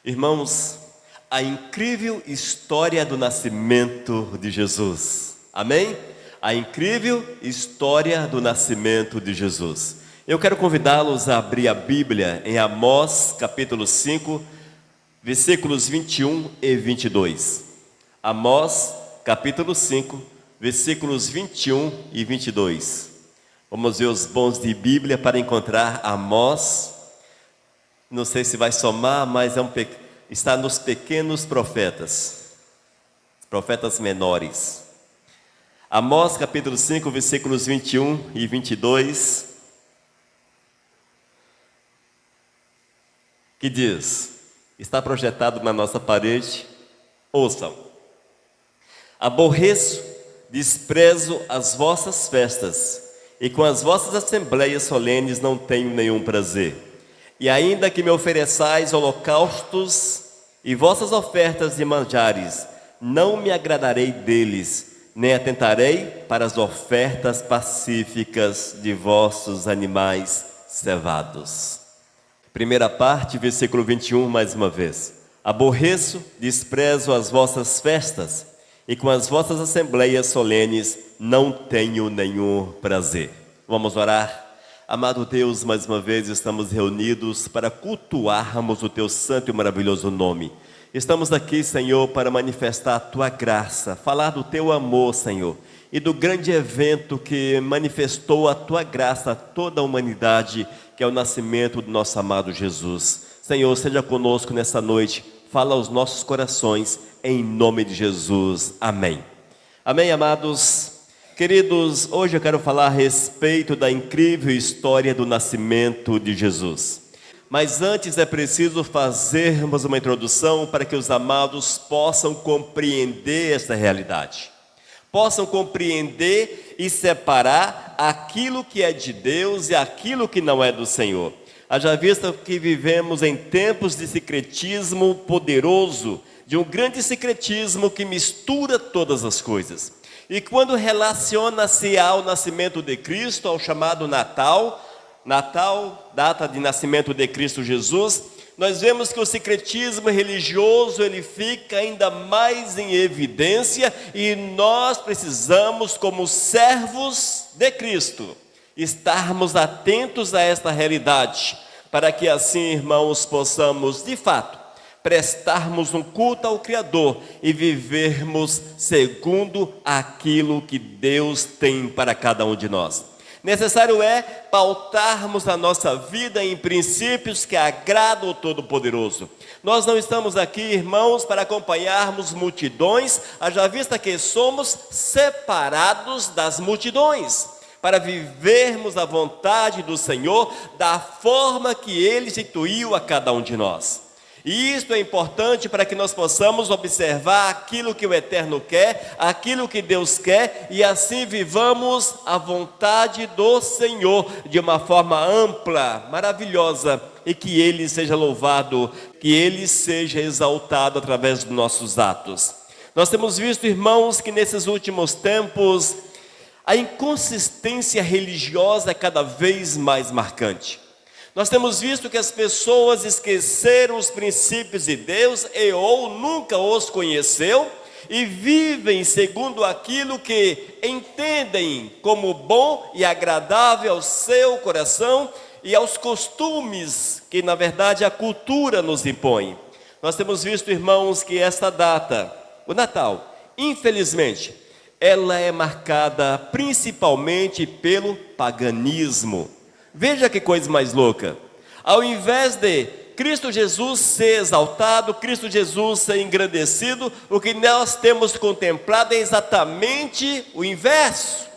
Irmãos, a incrível história do nascimento de Jesus. Amém? A incrível história do nascimento de Jesus. Eu quero convidá-los a abrir a Bíblia em Amós, capítulo 5, versículos 21 e 22. Amós, capítulo 5, versículos 21 e 22. Vamos ver os bons de Bíblia para encontrar Amós. Não sei se vai somar, mas está nos pequenos profetas, profetas menores. Amós capítulo 5, versículos 21 e 22, que diz, está projetado na nossa parede, ouçam: aborreço, desprezo as vossas festas, e com as vossas assembleias solenes não tenho nenhum prazer. E ainda que me ofereçais holocaustos e vossas ofertas de manjares, não me agradarei deles, nem atentarei para as ofertas pacíficas de vossos animais cevados. Primeira parte, versículo 21, mais uma vez. Aborreço, desprezo as vossas festas, e com as vossas assembleias solenes não tenho nenhum prazer. Vamos orar. Amado Deus, mais uma vez estamos reunidos para cultuarmos o Teu santo e maravilhoso nome. Estamos aqui, Senhor, para manifestar a Tua graça, falar do Teu amor, Senhor, e do grande evento que manifestou a Tua graça a toda a humanidade, que é o nascimento do nosso amado Jesus. Senhor, seja conosco nessa noite, fala aos nossos corações, em nome de Jesus. Amém. Amém, amados. Queridos, hoje eu quero falar a respeito da incrível história do nascimento de Jesus. Mas antes é preciso fazermos uma introdução para que os amados possam compreender esta realidade. Possam compreender e separar aquilo que é de Deus e aquilo que não é do Senhor. Haja vista que vivemos em tempos de secretismo poderoso, de um grande secretismo que mistura todas as coisas. E quando relaciona-se ao nascimento de Cristo, ao chamado Natal, data de nascimento de Cristo Jesus, nós vemos que o secretismo religioso, ele fica ainda mais em evidência, e nós precisamos, como servos de Cristo, estarmos atentos a esta realidade, para que assim, irmãos, possamos, de fato, prestarmos um culto ao Criador e vivermos segundo aquilo que Deus tem para cada um de nós. Necessário é pautarmos a nossa vida em princípios que agradam ao Todo-Poderoso. Nós não estamos aqui, irmãos, para acompanharmos multidões, haja vista que somos separados das multidões, para vivermos a vontade do Senhor da forma que Ele instituiu a cada um de nós. E isto é importante para que nós possamos observar aquilo que o Eterno quer, aquilo que Deus quer, e assim vivamos a vontade do Senhor de uma forma ampla, maravilhosa, e que Ele seja louvado, que Ele seja exaltado através dos nossos atos. Nós temos visto, irmãos, que nesses últimos tempos a inconsistência religiosa é cada vez mais marcante. Nós temos visto que as pessoas esqueceram os princípios de Deus ou nunca os conheceu e vivem segundo aquilo que entendem como bom e agradável ao seu coração e aos costumes que, na verdade, a cultura nos impõe. Nós temos visto, irmãos, que esta data, o Natal, infelizmente, ela é marcada principalmente pelo paganismo. Veja que coisa mais louca. Ao invés de Cristo Jesus ser exaltado, Cristo Jesus ser engrandecido, o que nós temos contemplado é exatamente o inverso.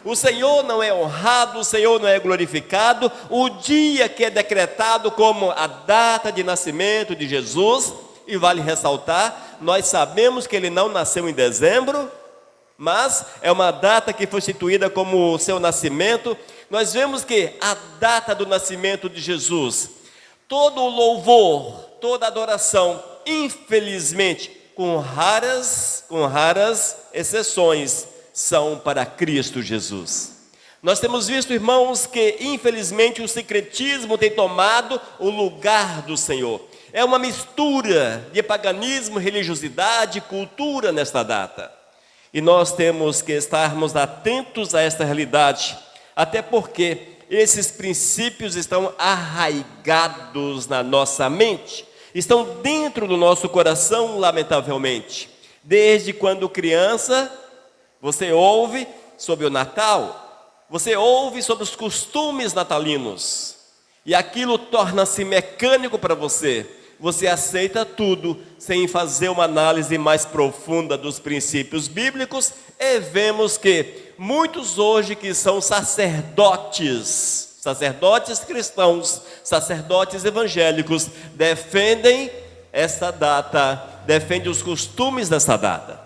O Senhor não é honrado, o Senhor não é glorificado. O dia que é decretado como a data de nascimento de Jesus, e vale ressaltar, nós sabemos que Ele não nasceu em dezembro, mas é uma data que foi instituída como o seu nascimento. Nós vemos que a data do nascimento de Jesus, todo o louvor, toda a adoração, infelizmente, com raras exceções, são para Cristo Jesus. Nós temos visto, irmãos, que infelizmente o secretismo tem tomado o lugar do Senhor. É uma mistura de paganismo, religiosidade, cultura nesta data. E nós temos que estarmos atentos a esta realidade, até porque esses princípios estão arraigados na nossa mente, estão dentro do nosso coração, lamentavelmente. Desde quando criança, você ouve sobre o Natal, você ouve sobre os costumes natalinos, e aquilo torna-se mecânico para você. Você aceita tudo sem fazer uma análise mais profunda dos princípios bíblicos, e vemos que muitos hoje que são sacerdotes cristãos, sacerdotes evangélicos, defendem essa data, defendem os costumes dessa data.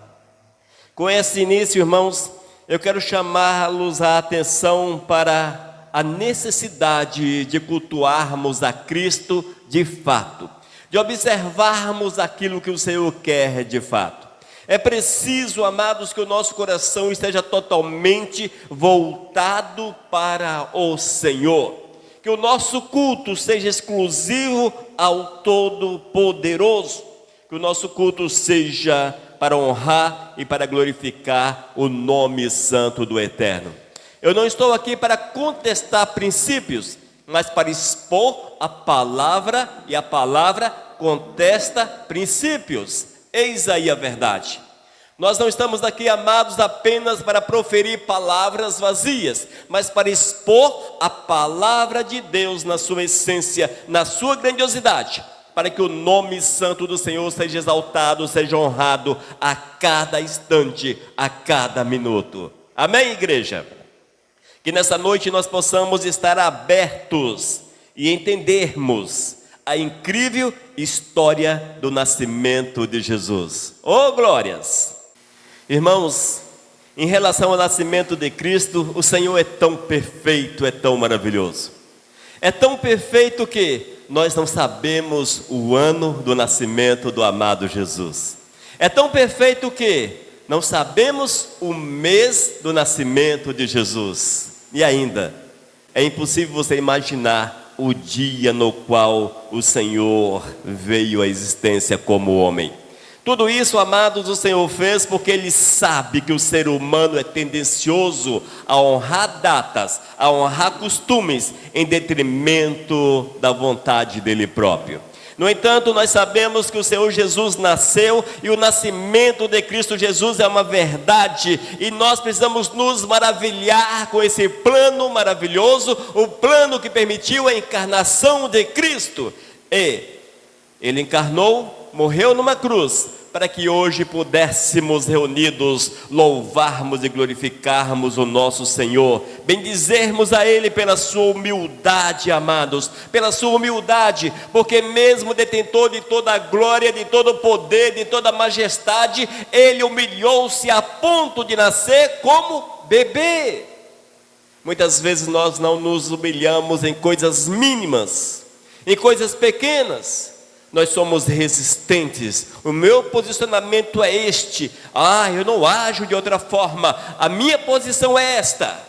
Com esse início, irmãos, eu quero chamá-los a atenção para a necessidade de cultuarmos a Cristo de fato, de observarmos aquilo que o Senhor quer de fato. É preciso, amados, que o nosso coração esteja totalmente voltado para o Senhor, que o nosso culto seja exclusivo ao Todo-Poderoso, que o nosso culto seja para honrar e para glorificar o nome santo do Eterno. Eu não estou aqui para contestar princípios, mas para expor a palavra, e a palavra contesta princípios. Eis aí a verdade. Nós não estamos aqui, amados, apenas para proferir palavras vazias, mas para expor a palavra de Deus na sua essência, na sua grandiosidade, para que o nome santo do Senhor seja exaltado, seja honrado a cada instante, a cada minuto. Amém, igreja? Que nessa noite nós possamos estar abertos e entendermos a incrível história do nascimento de Jesus. Oh, glórias! Irmãos, em relação ao nascimento de Cristo, o Senhor é tão perfeito, é tão maravilhoso. É tão perfeito que nós não sabemos o ano do nascimento do amado Jesus. É tão perfeito que não sabemos o mês do nascimento de Jesus. E ainda, é impossível você imaginar o dia no qual o Senhor veio à existência como homem. Tudo isso, amados, o Senhor fez porque Ele sabe que o ser humano é tendencioso a honrar datas, a honrar costumes, em detrimento da vontade dEle próprio. No entanto, nós sabemos que o Senhor Jesus nasceu e o nascimento de Cristo Jesus é uma verdade, e nós precisamos nos maravilhar com esse plano maravilhoso, o plano que permitiu a encarnação de Cristo. E Ele encarnou, morreu numa cruz, para que hoje pudéssemos reunidos louvarmos e glorificarmos o nosso Senhor, bendizermos a Ele pela sua humildade, amados, pela sua humildade, porque mesmo detentor de toda a glória, de todo o poder, de toda a majestade, Ele humilhou-se a ponto de nascer como bebê. Muitas vezes nós não nos humilhamos em coisas mínimas, em coisas pequenas. Nós somos resistentes. O meu posicionamento é este. Eu não ajo de outra forma. A minha posição é esta.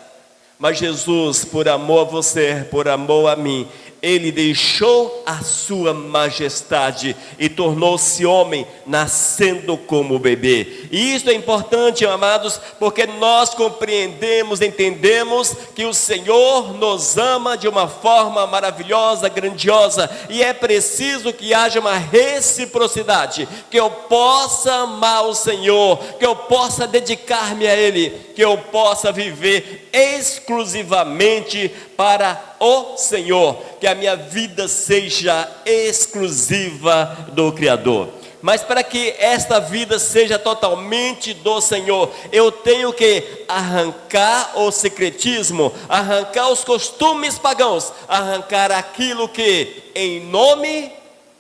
Mas Jesus, por amor a você, por amor a mim, Ele deixou a sua majestade e tornou-se homem, nascendo como bebê. E isso é importante, amados, porque nós compreendemos, entendemos que o Senhor nos ama de uma forma maravilhosa, grandiosa, e é preciso que haja uma reciprocidade, que eu possa amar o Senhor, que eu possa dedicar-me a Ele, que eu possa viver exclusivamente para o Senhor, que a minha vida seja exclusiva do Criador. Mas para que esta vida seja totalmente do Senhor, eu tenho que arrancar o secretismo, arrancar os costumes pagãos, arrancar aquilo que, em nome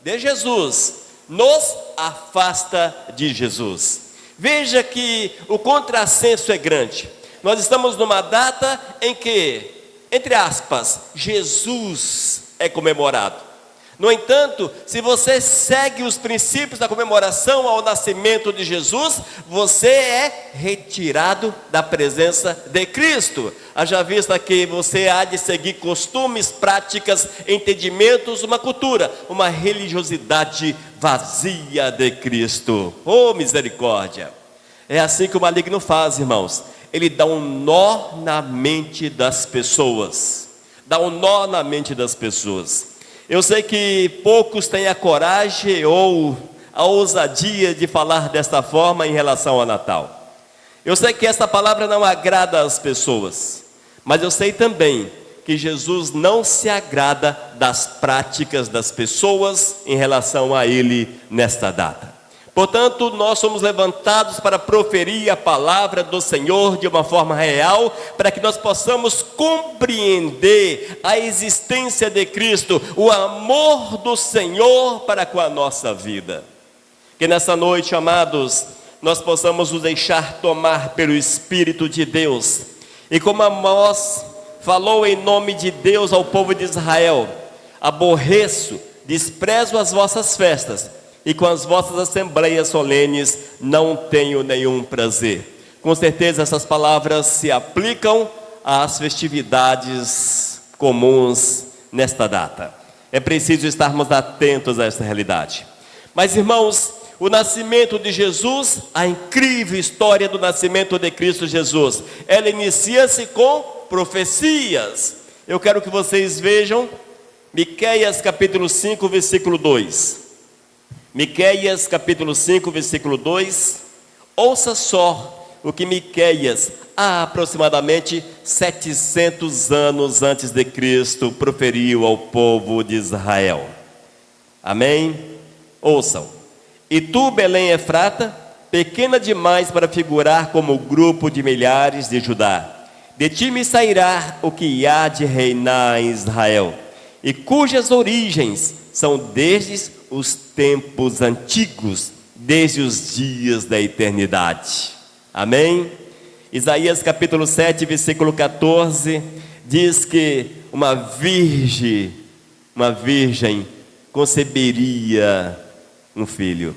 de Jesus, nos afasta de Jesus. Veja que o contrassenso é grande. Nós estamos numa data em que, entre aspas, Jesus é comemorado. No entanto, se você segue os princípios da comemoração ao nascimento de Jesus, você é retirado da presença de Cristo. Haja vista que você há de seguir costumes, práticas, entendimentos, uma cultura, uma religiosidade vazia de Cristo. Oh, misericórdia! É assim que o maligno faz, irmãos. Ele dá um nó na mente das pessoas. Dá um nó na mente das pessoas. Eu sei que poucos têm a coragem ou a ousadia de falar desta forma em relação ao Natal. Eu sei que esta palavra não agrada às pessoas, mas eu sei também que Jesus não se agrada das práticas das pessoas em relação a Ele nesta data. Portanto, nós somos levantados para proferir a palavra do Senhor de uma forma real, para que nós possamos compreender a existência de Cristo, o amor do Senhor para com a nossa vida. Que nessa noite, amados, nós possamos nos deixar tomar pelo Espírito de Deus. E como Amós falou em nome de Deus ao povo de Israel: aborreço, desprezo as vossas festas, e com as vossas assembleias solenes não tenho nenhum prazer. Com certeza essas palavras se aplicam às festividades comuns nesta data. É preciso estarmos atentos a esta realidade. Mas, irmãos, o nascimento de Jesus, a incrível história do nascimento de Cristo Jesus, ela inicia-se com profecias. Eu quero que vocês vejam Miqueias capítulo 5, versículo 2. Miqueias capítulo 5, versículo 2. Ouça só o que Miqueias, há aproximadamente 700 anos antes de Cristo, proferiu ao povo de Israel. Amém? Ouçam. E tu, Belém Efrata, pequena demais para figurar como grupo de milhares de Judá, de ti me sairá o que há de reinar em Israel, e cujas origens são desde os tempos antigos, desde os dias da eternidade. Amém? Isaías capítulo 7, versículo 14, diz que uma virgem conceberia um filho.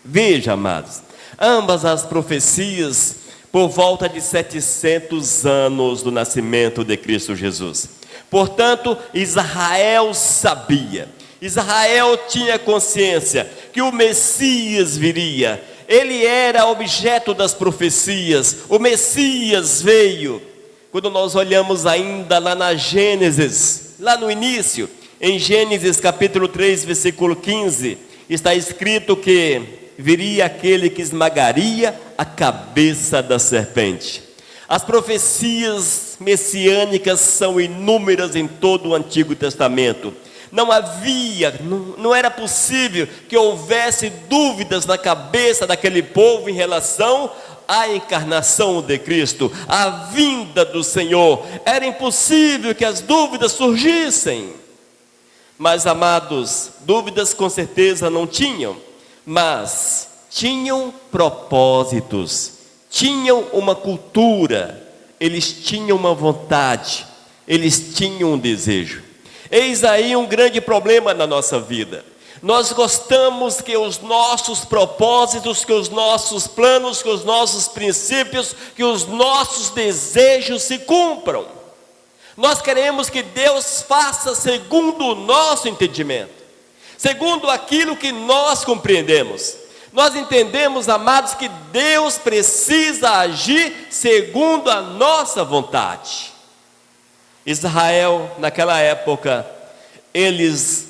Veja, amados, ambas as profecias por volta de 700 anos do nascimento de Cristo Jesus. Portanto, Israel sabia, Israel tinha consciência que o Messias viria. Ele era objeto das profecias, o Messias veio. Quando nós olhamos ainda lá na Gênesis, lá no início, em Gênesis capítulo 3, versículo 15, está escrito que viria aquele que esmagaria a cabeça da serpente. As profecias messiânicas são inúmeras em todo o Antigo Testamento. Não era possível que houvesse dúvidas na cabeça daquele povo em relação à encarnação de Cristo, à vinda do Senhor. Era impossível que as dúvidas surgissem. Mas, amados, dúvidas com certeza não tinham, mas tinham propósitos, tinham uma cultura, eles tinham uma vontade, eles tinham um desejo. Eis aí um grande problema na nossa vida. Nós gostamos que os nossos propósitos, que os nossos planos, que os nossos princípios, que os nossos desejos se cumpram. Nós queremos que Deus faça segundo o nosso entendimento, segundo aquilo que nós compreendemos. Nós entendemos, amados, que Deus precisa agir segundo a nossa vontade. Israel, naquela época, eles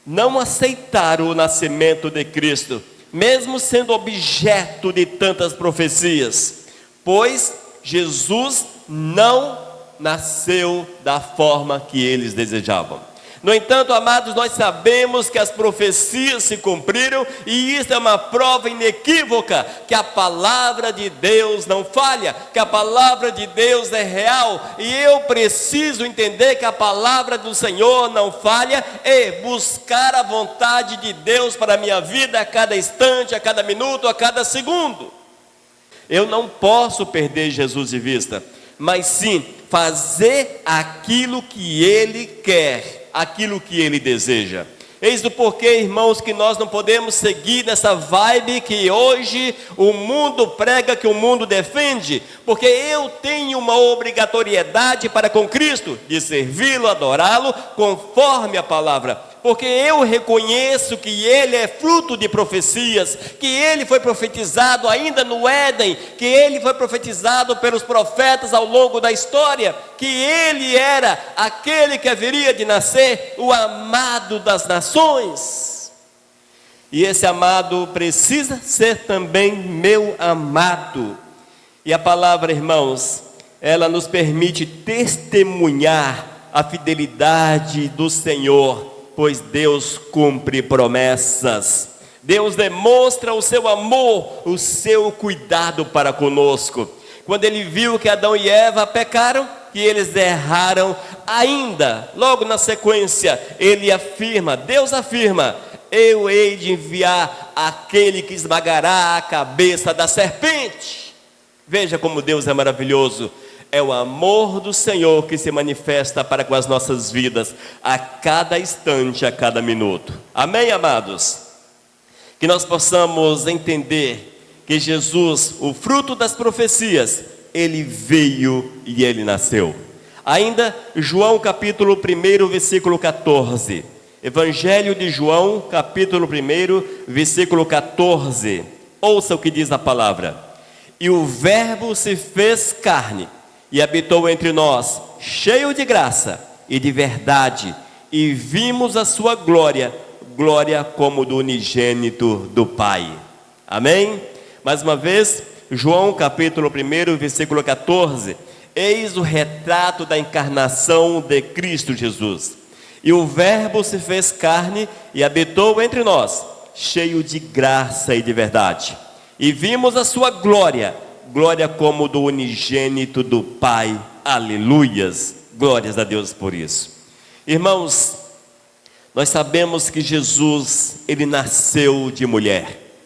não aceitaram o nascimento de Cristo, mesmo sendo objeto de tantas profecias, pois Jesus não nasceu da forma que eles desejavam. No entanto, amados, nós sabemos que as profecias se cumpriram, e isso é uma prova inequívoca que a palavra de Deus não falha, que a palavra de Deus é real, e eu preciso entender que a palavra do Senhor não falha e buscar a vontade de Deus para a minha vida a cada instante, a cada minuto, a cada segundo. Eu não posso perder Jesus de vista, mas sim fazer aquilo que Ele quer, aquilo que Ele deseja. Eis o porquê, irmãos, que nós não podemos seguir nessa vibe que hoje o mundo prega, que o mundo defende, porque eu tenho uma obrigatoriedade para com Cristo, de servi-lo, adorá-lo, conforme a palavra. Porque eu reconheço que ele é fruto de profecias, que ele foi profetizado ainda no Éden, que ele foi profetizado pelos profetas ao longo da história, que ele era aquele que haveria de nascer, o amado das nações. E esse amado precisa ser também meu amado. E a palavra, irmãos, ela nos permite testemunhar a fidelidade do Senhor, pois Deus cumpre promessas. Deus demonstra o seu amor, o seu cuidado para conosco. Quando ele viu que Adão e Eva pecaram, que eles erraram, ainda, logo na sequência, Deus afirma: eu hei de enviar aquele que esmagará a cabeça da serpente. Veja como Deus é maravilhoso. É o amor do Senhor que se manifesta para com as nossas vidas, a cada instante, a cada minuto. Amém, amados? Que nós possamos entender que Jesus, o fruto das profecias, ele veio e ele nasceu. Ainda, João capítulo 1, versículo 14. Evangelho de João, capítulo 1, versículo 14. Ouça o que diz a palavra. E o Verbo se fez carne e habitou entre nós, cheio de graça e de verdade, e vimos a sua glória, glória como do unigênito do Pai. Amém? Mais uma vez, João capítulo 1, versículo 14. Eis o retrato da encarnação de Cristo Jesus. E o Verbo se fez carne e habitou entre nós, cheio de graça e de verdade. E vimos a sua glória, glória como do unigênito do Pai. Aleluias, glórias a Deus por isso. Irmãos, nós sabemos que Jesus, ele nasceu de mulher.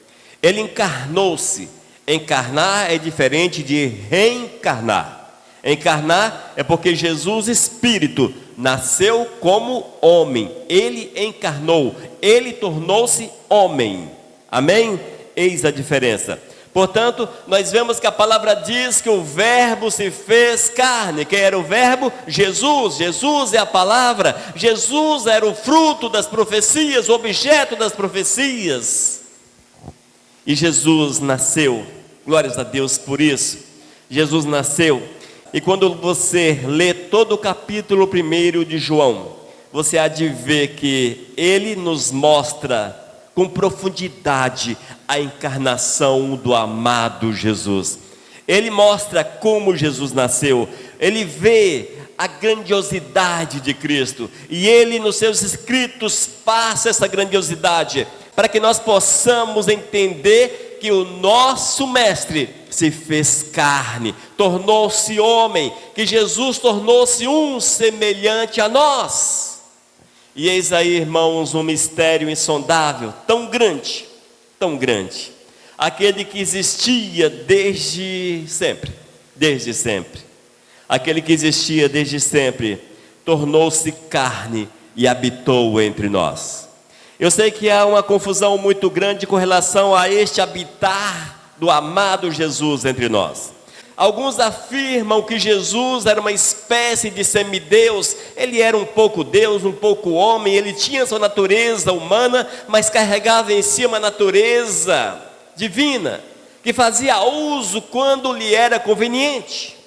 Ele encarnou-se. Encarnar é diferente de reencarnar. Encarnar é porque Jesus, Espírito, nasceu como homem. Ele encarnou, ele tornou-se homem. Amém? Eis a diferença. Portanto, nós vemos que a palavra diz que o Verbo se fez carne. Quem era o Verbo? Jesus. Jesus é a palavra. Jesus era o fruto das profecias, o objeto das profecias. E Jesus nasceu. Glórias a Deus por isso. Jesus nasceu. E quando você lê todo o capítulo 1 de João, você há de ver que ele nos mostra com profundidade a encarnação do amado Jesus. Ele mostra como Jesus nasceu. Ele vê a grandiosidade de Cristo. E ele nos seus escritos passa essa grandiosidade, para que nós possamos entender que o nosso Mestre se fez carne, tornou-se homem, que Jesus tornou-se um semelhante a nós. E eis aí, irmãos, um mistério insondável, tão grande, aquele que existia desde sempre, aquele que existia desde sempre, tornou-se carne e habitou entre nós. Eu sei que há uma confusão muito grande com relação a este habitar do amado Jesus entre nós. Alguns afirmam que Jesus era uma espécie de semideus. Ele era um pouco Deus, um pouco homem. Ele tinha sua natureza humana, mas carregava em si uma natureza divina, que fazia uso quando lhe era conveniente.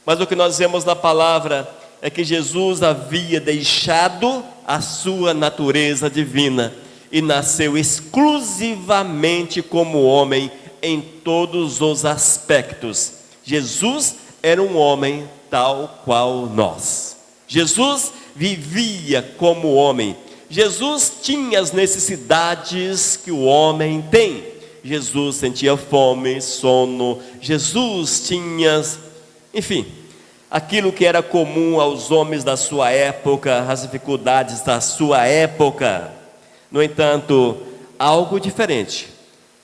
Mas o que nós vemos na palavra é que Jesus havia deixado a sua natureza divina e nasceu exclusivamente como homem em todos os aspectos. Jesus era um homem tal qual nós. Jesus vivia como homem. Jesus tinha as necessidades que o homem tem. Jesus sentia fome, sono. Jesus tinha, enfim, aquilo que era comum aos homens da sua época, as dificuldades da sua época. No entanto, algo diferente.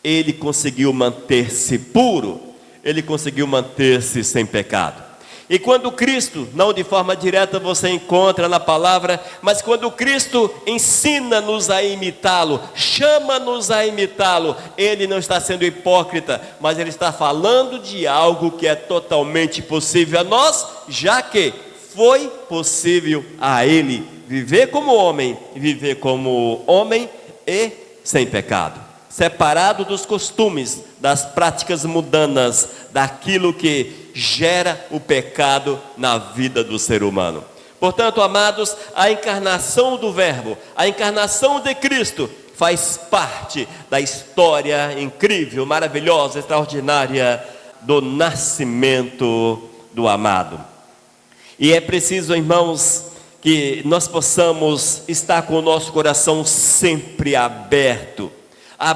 Ele conseguiu manter-se puro. Ele conseguiu manter-se sem pecado. E quando Cristo, não de forma direta você encontra na palavra, mas quando Cristo ensina-nos a imitá-lo, chama-nos a imitá-lo, Ele não está sendo hipócrita, mas Ele está falando de algo que é totalmente possível a nós, já que foi possível a Ele viver como homem e sem pecado, separado dos costumes, das práticas mundanas, daquilo que gera o pecado na vida do ser humano. Portanto, amados, a encarnação do Verbo, a encarnação de Cristo, faz parte da história incrível, maravilhosa, extraordinária do nascimento do amado. E é preciso, irmãos, que nós possamos estar com o nosso coração sempre aberto à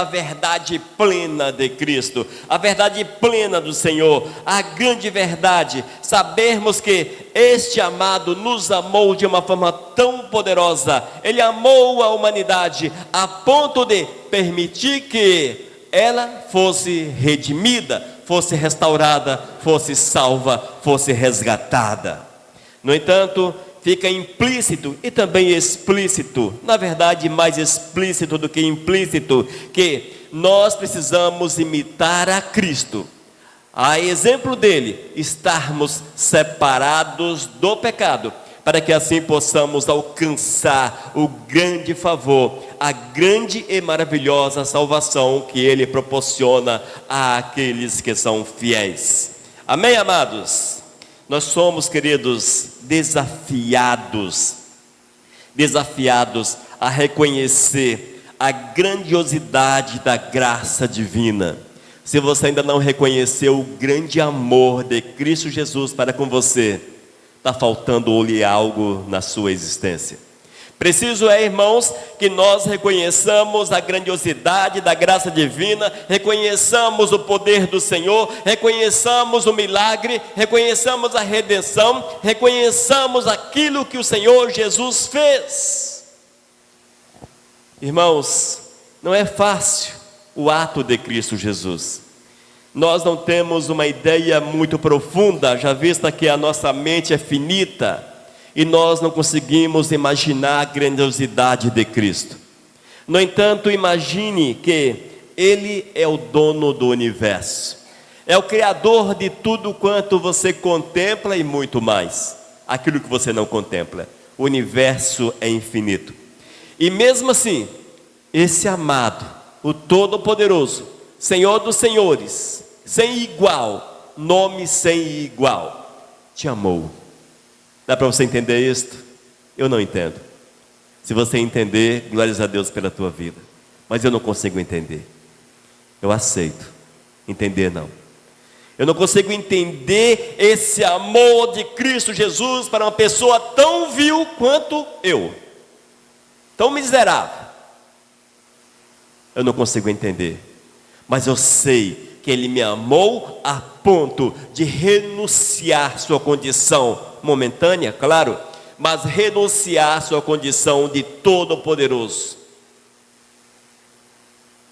verdade plena de Cristo, a verdade plena do Senhor, a grande verdade, sabermos que este amado nos amou de uma forma tão poderosa, Ele amou a humanidade a ponto de permitir que ela fosse redimida, fosse restaurada, fosse salva, fosse resgatada. No entanto, fica implícito e também explícito, na verdade mais explícito do que implícito, que nós precisamos imitar a Cristo, a exemplo dele, estarmos separados do pecado, para que assim possamos alcançar o grande favor, a grande e maravilhosa salvação que ele proporciona àqueles que são fiéis. Amém, amados? Nós somos, queridos, desafiados a reconhecer a grandiosidade da graça divina. Se você ainda não reconheceu o grande amor de Cristo Jesus para com você, está faltando-lhe algo na sua existência. Preciso irmãos, que nós reconheçamos a grandiosidade da graça divina, reconheçamos o poder do Senhor, reconheçamos o milagre, reconheçamos a redenção, reconheçamos aquilo que o Senhor Jesus fez. Irmãos, não é fácil o ato de Cristo Jesus. Nós não temos uma ideia muito profunda, já vista que a nossa mente é finita, e nós não conseguimos imaginar a grandiosidade de Cristo. No entanto, imagine que Ele é o dono do universo, é o Criador de tudo quanto você contempla e muito mais, aquilo que você não contempla. O universo é infinito, e mesmo assim, esse amado, o Todo-Poderoso, Senhor dos Senhores, sem igual, nome sem igual, te amou. Dá para você entender isto? Eu não entendo. Se você entender, glórias a Deus pela tua vida. Mas eu não consigo entender. Eu aceito. Entender não. Eu não consigo entender esse amor de Cristo Jesus para uma pessoa tão vil quanto eu. Tão miserável. Eu não consigo entender. Mas eu sei que Ele me amou a ponto de renunciar sua condição momentânea, claro, mas renunciar sua condição de Todo-Poderoso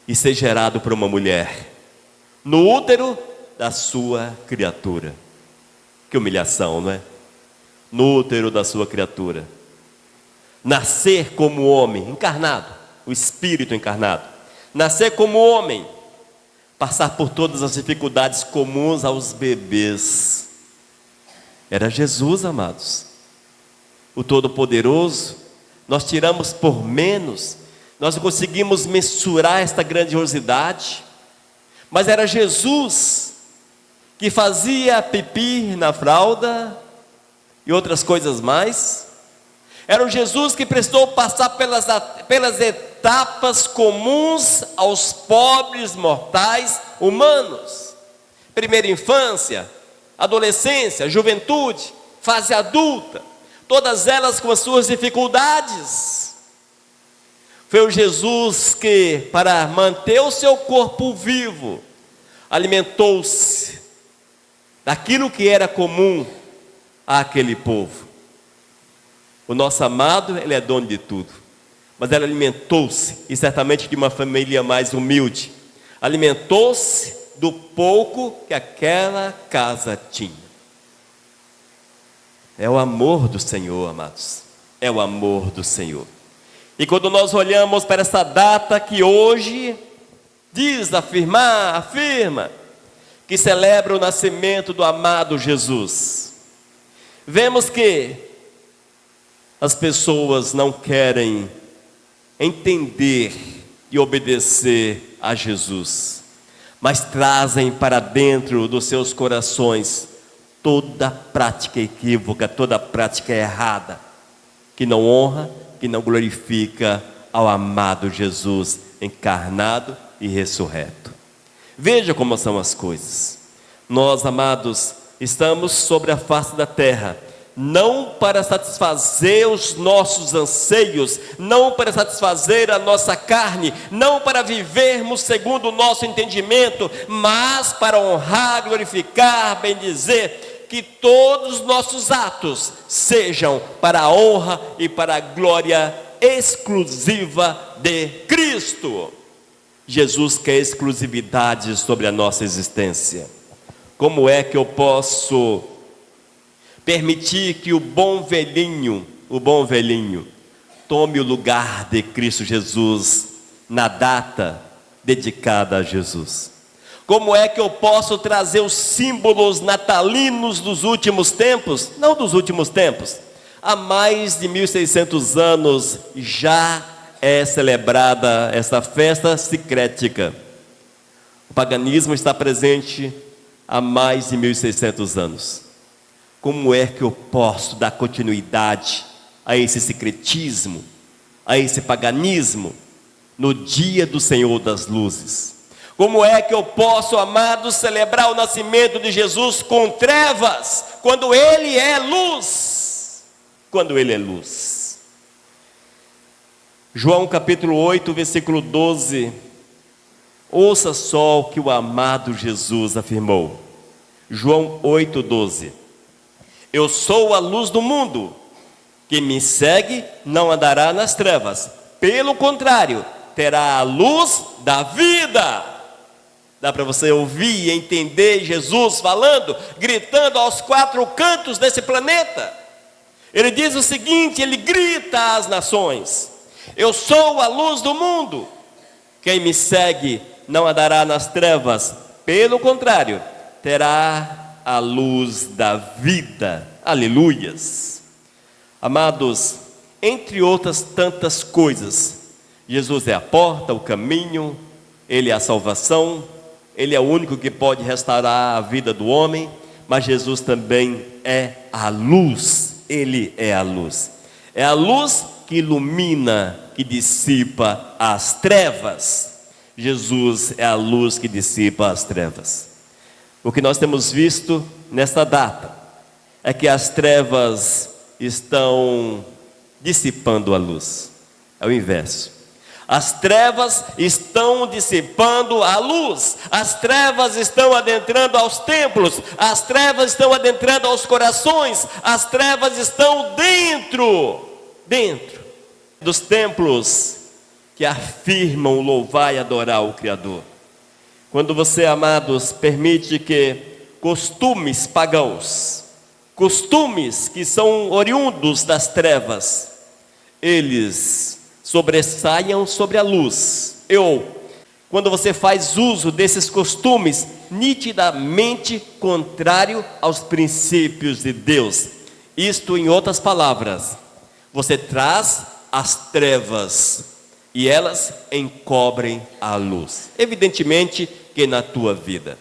e ser gerado por uma mulher no útero da sua criatura. Que humilhação, não é? No útero da sua criatura, nascer como homem encarnado, o Espírito encarnado, nascer como homem, passar por todas as dificuldades comuns aos bebês. Era Jesus, amados, o Todo-Poderoso. Nós tiramos por menos, nós não conseguimos mensurar esta grandiosidade, mas era Jesus que fazia pipi na fralda e outras coisas mais. Era o Jesus que prestou passar pelas etapas comuns aos pobres mortais humanos. Primeira infância, adolescência, juventude, fase adulta, todas elas com as suas dificuldades. Foi o Jesus que, para manter o seu corpo vivo, alimentou-se daquilo que era comum àquele povo. O nosso amado, Ele é dono de tudo, mas Ele alimentou-se, e certamente de uma família mais humilde, alimentou-se do pouco que aquela casa tinha. É o amor do Senhor, amados. É o amor do Senhor. E quando nós olhamos para essa data que hoje afirma, que celebra o nascimento do amado Jesus, vemos que as pessoas não querem entender e obedecer a Jesus, mas trazem para dentro dos seus corações toda prática equívoca, toda prática errada, que não honra, que não glorifica ao amado Jesus encarnado e ressurreto. Veja como são as coisas. Nós, amados, estamos sobre a face da terra, não para satisfazer os nossos anseios, não para satisfazer a nossa carne, não para vivermos segundo o nosso entendimento, mas para honrar, glorificar, bendizer, que todos os nossos atos sejam para a honra e para a glória exclusiva de Cristo. Jesus quer exclusividade sobre a nossa existência. Como é que eu posso permitir que o bom velhinho, tome o lugar de Cristo Jesus na data dedicada a Jesus? Como é que eu posso trazer os símbolos natalinos dos últimos tempos? Não dos últimos tempos. Há mais de 1600 anos já é celebrada essa festa sincrética. O paganismo está presente há mais de 1600 anos. Como é que eu posso dar continuidade a esse sincretismo, a esse paganismo, no dia do Senhor das luzes? Como é que eu posso, amados, celebrar o nascimento de Jesus com trevas, quando Ele é luz? Quando Ele é luz. João capítulo 8, versículo 12. Ouça só o que o amado Jesus afirmou. João 8, 12. Eu sou a luz do mundo. Quem me segue não andará nas trevas. Pelo contrário, terá a luz da vida. Dá para você ouvir e entender Jesus falando, gritando aos quatro cantos desse planeta. Ele diz o seguinte, ele grita às nações: eu sou a luz do mundo. Quem me segue não andará nas trevas, pelo contrário, terá a luz da vida. Aleluias. Amados, entre outras tantas coisas, Jesus é a porta, o caminho, Ele é a salvação, Ele é o único que pode restaurar a vida do homem, mas Jesus também é a luz. Ele é a luz. É a luz que ilumina, que dissipa as trevas. Jesus é a luz que dissipa as trevas. O que nós temos visto nesta data é que as trevas estão dissipando a luz. É o inverso. As trevas estão dissipando a luz. As trevas estão adentrando aos templos. As trevas estão adentrando aos corações. As trevas estão dentro dos templos que afirmam louvar e adorar o Criador. Quando você, amados, permite que costumes pagãos, costumes que são oriundos das trevas, eles sobressaiam sobre a luz. Quando você faz uso desses costumes nitidamente contrário aos princípios de Deus, isto, em outras palavras, você traz as trevas e elas encobrem a luz. Evidentemente que na tua vida,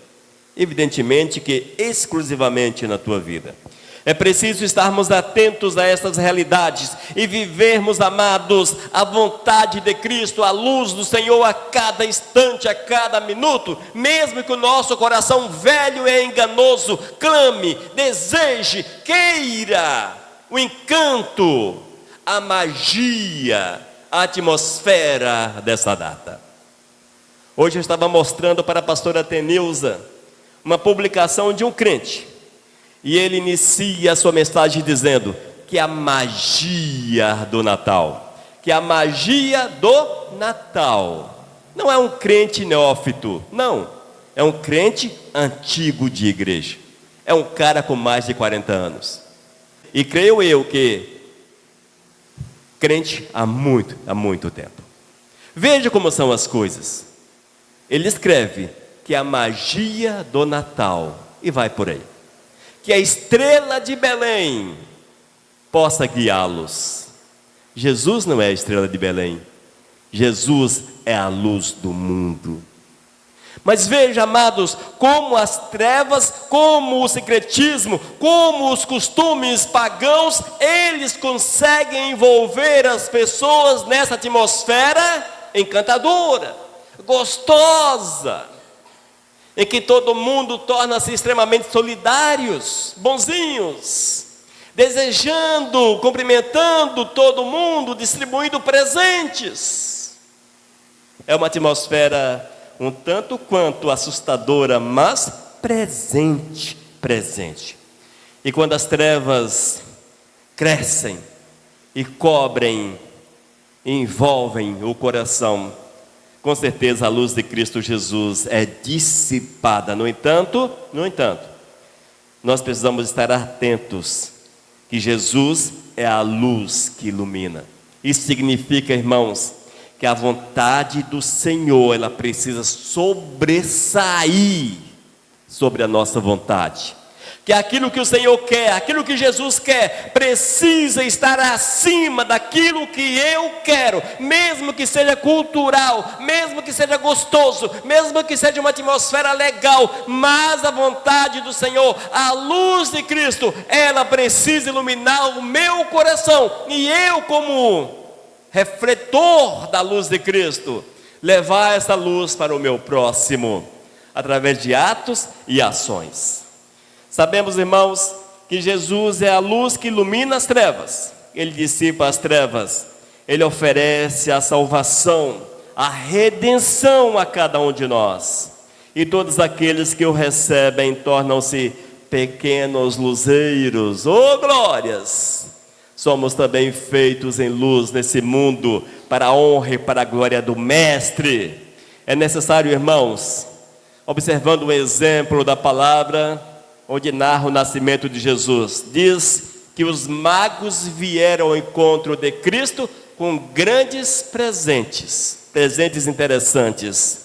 evidentemente que exclusivamente na tua vida. É preciso estarmos atentos a essas realidades e vivermos, amados, a vontade de Cristo, a luz do Senhor a cada instante, a cada minuto, mesmo que o nosso coração velho e enganoso clame, deseje, queira o encanto, a magia, a atmosfera dessa data. Hoje eu estava mostrando para a pastora Tenilza uma publicação de um crente. E ele inicia a sua mensagem dizendo que a magia do Natal, não é um crente neófito, não, é um crente antigo de igreja, é um cara com mais de 40 anos. E creio eu que crente há muito tempo. Veja como são as coisas. Ele escreve que a magia do Natal, e vai por aí, que a estrela de Belém possa guiá-los. Jesus não é a estrela de Belém, Jesus é a luz do mundo. Mas veja, amados, como as trevas, como o secretismo, como os costumes pagãos, eles conseguem envolver as pessoas nessa atmosfera encantadora, gostosa, em que todo mundo torna-se extremamente solidários, bonzinhos, desejando, cumprimentando todo mundo, distribuindo presentes. É uma atmosfera um tanto quanto assustadora, mas presente. E quando as trevas crescem e cobrem, envolvem o coração, com certeza a luz de Cristo Jesus é dissipada. No entanto, nós precisamos estar atentos que Jesus é a luz que ilumina. Isso significa, irmãos, que a vontade do Senhor, ela precisa sobressair sobre a nossa vontade. Que aquilo que o Senhor quer, aquilo que Jesus quer, precisa estar acima daquilo que eu quero, mesmo que seja cultural, mesmo que seja gostoso, mesmo que seja uma atmosfera legal, mas a vontade do Senhor, a luz de Cristo, ela precisa iluminar o meu coração, e eu, como refletor da luz de Cristo, levar essa luz para o meu próximo, através de atos e ações. Sabemos, irmãos, que Jesus é a luz que ilumina as trevas. Ele dissipa as trevas. Ele oferece a salvação, a redenção a cada um de nós. E todos aqueles que o recebem tornam-se pequenos luzeiros. Oh, glórias! Somos também feitos em luz nesse mundo, para a honra e para a glória do Mestre. É necessário, irmãos, observando o exemplo da palavra, onde narra o nascimento de Jesus, diz que os magos vieram ao encontro de Cristo com grandes presentes interessantes.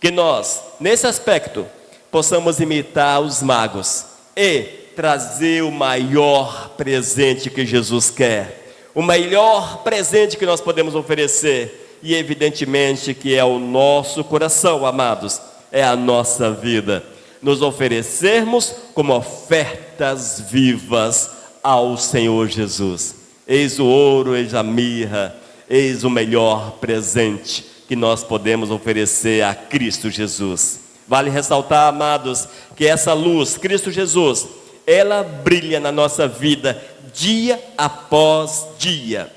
Que nós, nesse aspecto, possamos imitar os magos e trazer o maior presente que Jesus quer, o melhor presente que nós podemos oferecer, e evidentemente que é o nosso coração, amados, é a nossa vida. Nos oferecermos como ofertas vivas ao Senhor Jesus. Eis o ouro, eis a mirra, eis o melhor presente que nós podemos oferecer a Cristo Jesus. Vale ressaltar, amados, que essa luz, Cristo Jesus, ela brilha na nossa vida dia após dia.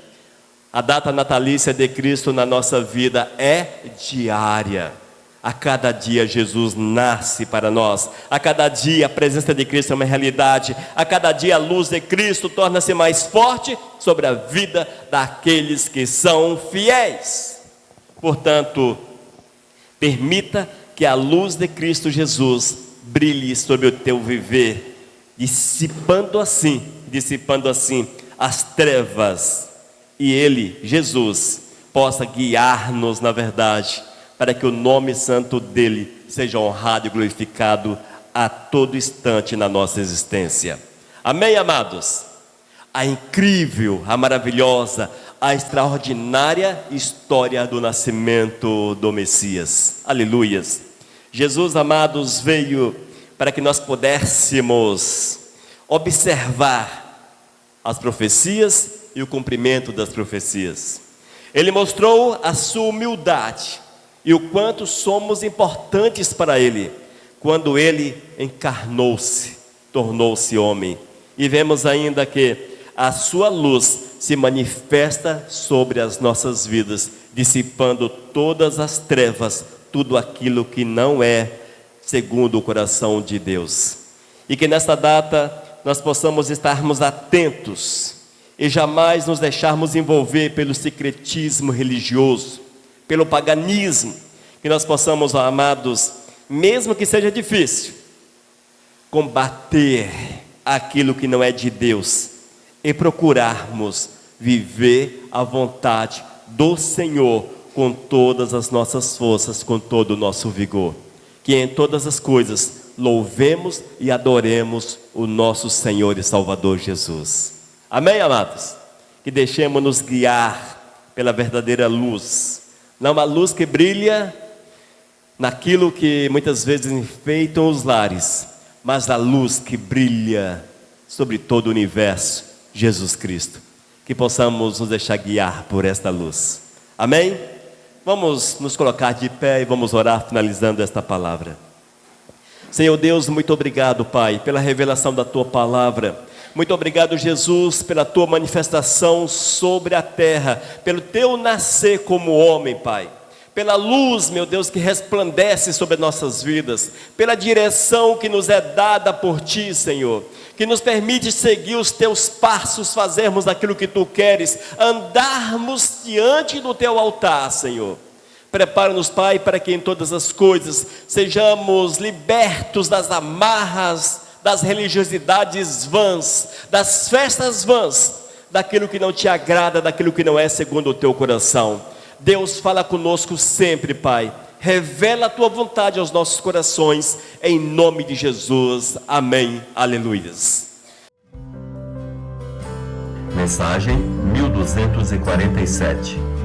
A data natalícia de Cristo na nossa vida é diária. A cada dia Jesus nasce para nós, a cada dia a presença de Cristo é uma realidade, a cada dia a luz de Cristo torna-se mais forte sobre a vida daqueles que são fiéis. Portanto, permita que a luz de Cristo Jesus brilhe sobre o teu viver, dissipando assim as trevas, e Ele, Jesus, possa guiar-nos na verdade, para que o nome santo dele seja honrado e glorificado a todo instante na nossa existência. Amém, amados? A incrível, a maravilhosa, a extraordinária história do nascimento do Messias. Aleluias. Jesus, amados, veio para que nós pudéssemos observar as profecias e o cumprimento das profecias. Ele mostrou a sua humildade e o quanto somos importantes para Ele, quando Ele encarnou-se, tornou-se homem. E vemos ainda que a sua luz se manifesta sobre as nossas vidas, dissipando todas as trevas, tudo aquilo que não é segundo o coração de Deus. E que nesta data nós possamos estarmos atentos e jamais nos deixarmos envolver pelo secretismo religioso, pelo paganismo, que nós possamos, amados, mesmo que seja difícil, combater aquilo que não é de Deus e procurarmos viver a vontade do Senhor com todas as nossas forças, com todo o nosso vigor. Que em todas as coisas louvemos e adoremos o nosso Senhor e Salvador Jesus. Amém, amados? Que deixemos-nos guiar pela verdadeira luz, não uma luz que brilha naquilo que muitas vezes enfeitam os lares, mas a luz que brilha sobre todo o universo, Jesus Cristo. Que possamos nos deixar guiar por esta luz. Amém? Vamos nos colocar de pé e vamos orar finalizando esta palavra. Senhor Deus, muito obrigado, Pai, pela revelação da Tua palavra. Muito obrigado, Jesus, pela Tua manifestação sobre a terra, pelo Teu nascer como homem, Pai. Pela luz, meu Deus, que resplandece sobre nossas vidas, pela direção que nos é dada por Ti, Senhor, que nos permite seguir os Teus passos, fazermos aquilo que Tu queres, andarmos diante do Teu altar, Senhor. Prepara-nos, Pai, para que em todas as coisas sejamos libertos das amarras, das religiosidades vãs, das festas vãs, daquilo que não Te agrada, daquilo que não é segundo o Teu coração. Deus, fala conosco sempre, Pai. Revela a Tua vontade aos nossos corações, em nome de Jesus. Amém. Aleluias. Mensagem 1247.